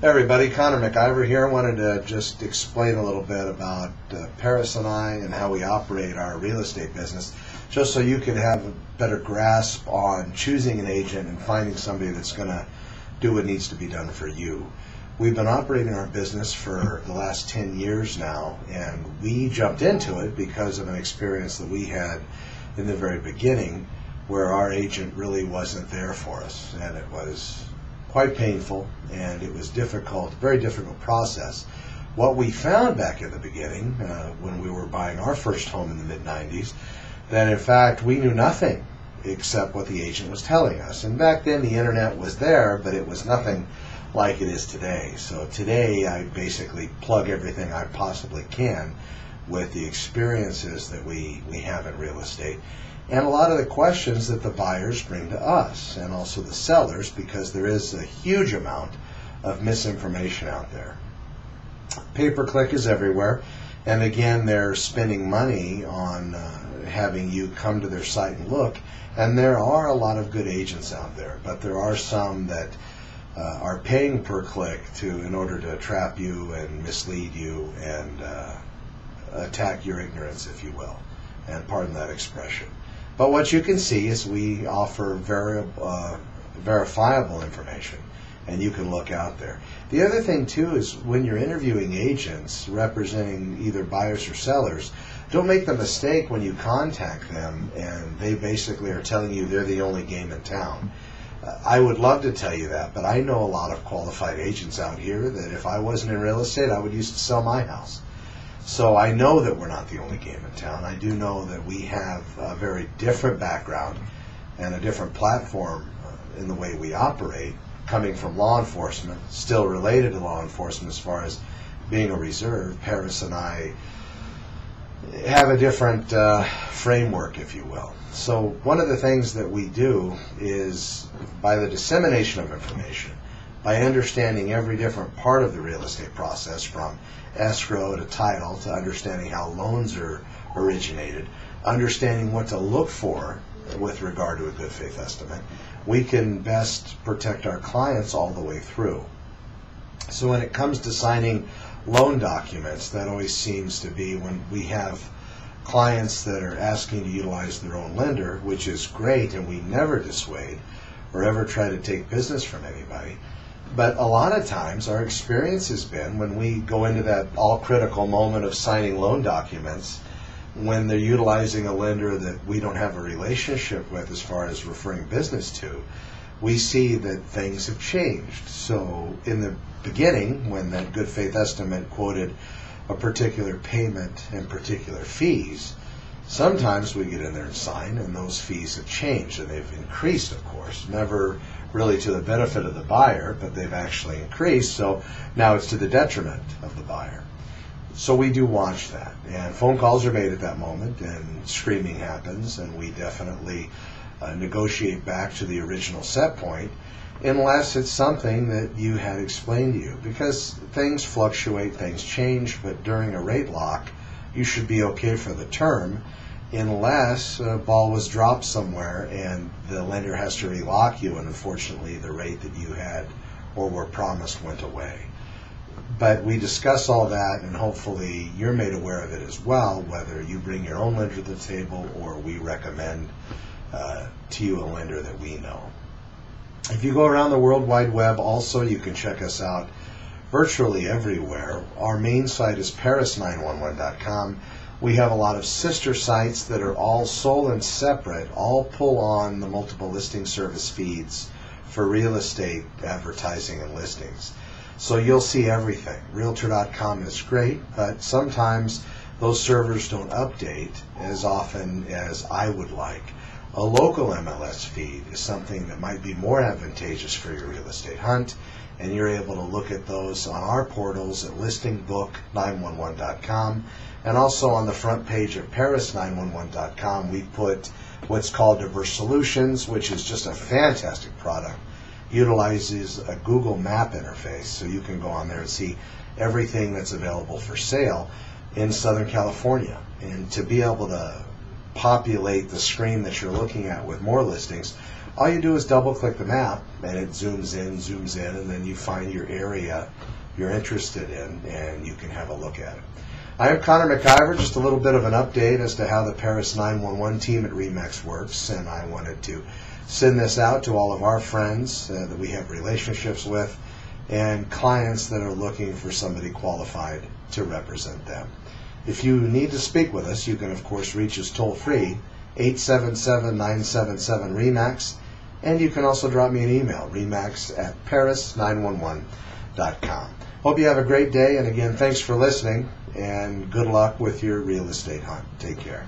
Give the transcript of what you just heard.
Hey everybody, Connor McIver here. I wanted to just explain a little bit about Paris and I and how we operate our real estate business, just so you could have a better grasp on choosing an agent and finding somebody that's going to do what needs to be done for you. We've been operating our business for the last 10 years now, and we jumped into it because of an experience that we had in the very beginning where our agent really wasn't there for us, and it was quite painful, and it was difficult, very difficult process. What we found back in the beginning, when we were buying our first home in the mid-90s, that in fact we knew nothing except what the agent was telling us. And back then the internet was there, but it was nothing like it is today. So today I basically plug everything I possibly can with the experiences that we have in real estate, and a lot of the questions that the buyers bring to us, and also the sellers, because there is a huge amount of misinformation out there. Pay-per-click is everywhere, and again, they're spending money on having you come to their site and look, and there are a lot of good agents out there, but there are some that are paying per click in order to trap you and mislead you and attack your ignorance, if you will, and pardon that expression. But what you can see is we offer verifiable information, and you can look out there. The other thing too is when you're interviewing agents representing either buyers or sellers, don't make the mistake when you contact them and they basically are telling you they're the only game in town. I would love to tell you that, but I know a lot of qualified agents out here that if I wasn't in real estate, I would use to sell my house. So I know that we're not the only game in town. I do know that we have a very different background and a different platform in the way we operate, coming from law enforcement, still related to law enforcement as far as being a reserve. Paris and I have a different framework, if you will. So one of the things that we do is, by the dissemination of information, by understanding every different part of the real estate process, from escrow to title, to understanding how loans are originated, understanding what to look for with regard to a good faith estimate, we can best protect our clients all the way through. So when it comes to signing loan documents, that always seems to be when we have clients that are asking to utilize their own lender, which is great, and we never dissuade or ever try to take business from anybody. But a lot of times our experience has been, when we go into that all-critical moment of signing loan documents, when they're utilizing a lender that we don't have a relationship with as far as referring business to, we see that things have changed. So in the beginning, when that good faith estimate quoted a particular payment and particular fees, sometimes we get in there and sign, and those fees have changed, and they've increased, of course, never really to the benefit of the buyer, but they've actually increased, so now it's to the detriment of the buyer. So we do watch that, and phone calls are made at that moment, and screaming happens, and we definitely negotiate back to the original set point, unless it's something that you had explained to you, because things fluctuate, things change, but during a rate lock, you should be okay for the term, unless a ball was dropped somewhere and the lender has to relock you, and unfortunately the rate that you had or were promised went away. But we discuss all that, and hopefully you're made aware of it as well, whether you bring your own lender to the table or we recommend to you a lender that we know. If you go around the World Wide Web, also you can check us out virtually everywhere. Our main site is paris911.com. We have a lot of sister sites that are all sole and separate, all pull on the multiple listing service feeds for real estate advertising and listings. So you'll see everything. Realtor.com is great, but sometimes those servers don't update as often as I would like. A local MLS feed is something that might be more advantageous for your real estate hunt, and you're able to look at those on our portals at listingbook911.com, and also on the front page of paris911.com we put what's called Diverse Solutions, which is just a fantastic product. Utilizes a Google map interface, so you can go on there and see everything that's available for sale in Southern California, and to be able to populate the screen that you're looking at with more listings, all you do is double click the map and it zooms in, and then you find your area you're interested in and you can have a look at it. I am Connor McIver, just a little bit of an update as to how the Paris 911 team at Remax works, and I wanted to send this out to all of our friends that we have relationships with and clients that are looking for somebody qualified to represent them. If you need to speak with us, you can of course reach us toll free, 877-977-REMAX, and you can also drop me an email, remax@paris911.com. Hope you have a great day, and again, thanks for listening, and good luck with your real estate hunt. Take care.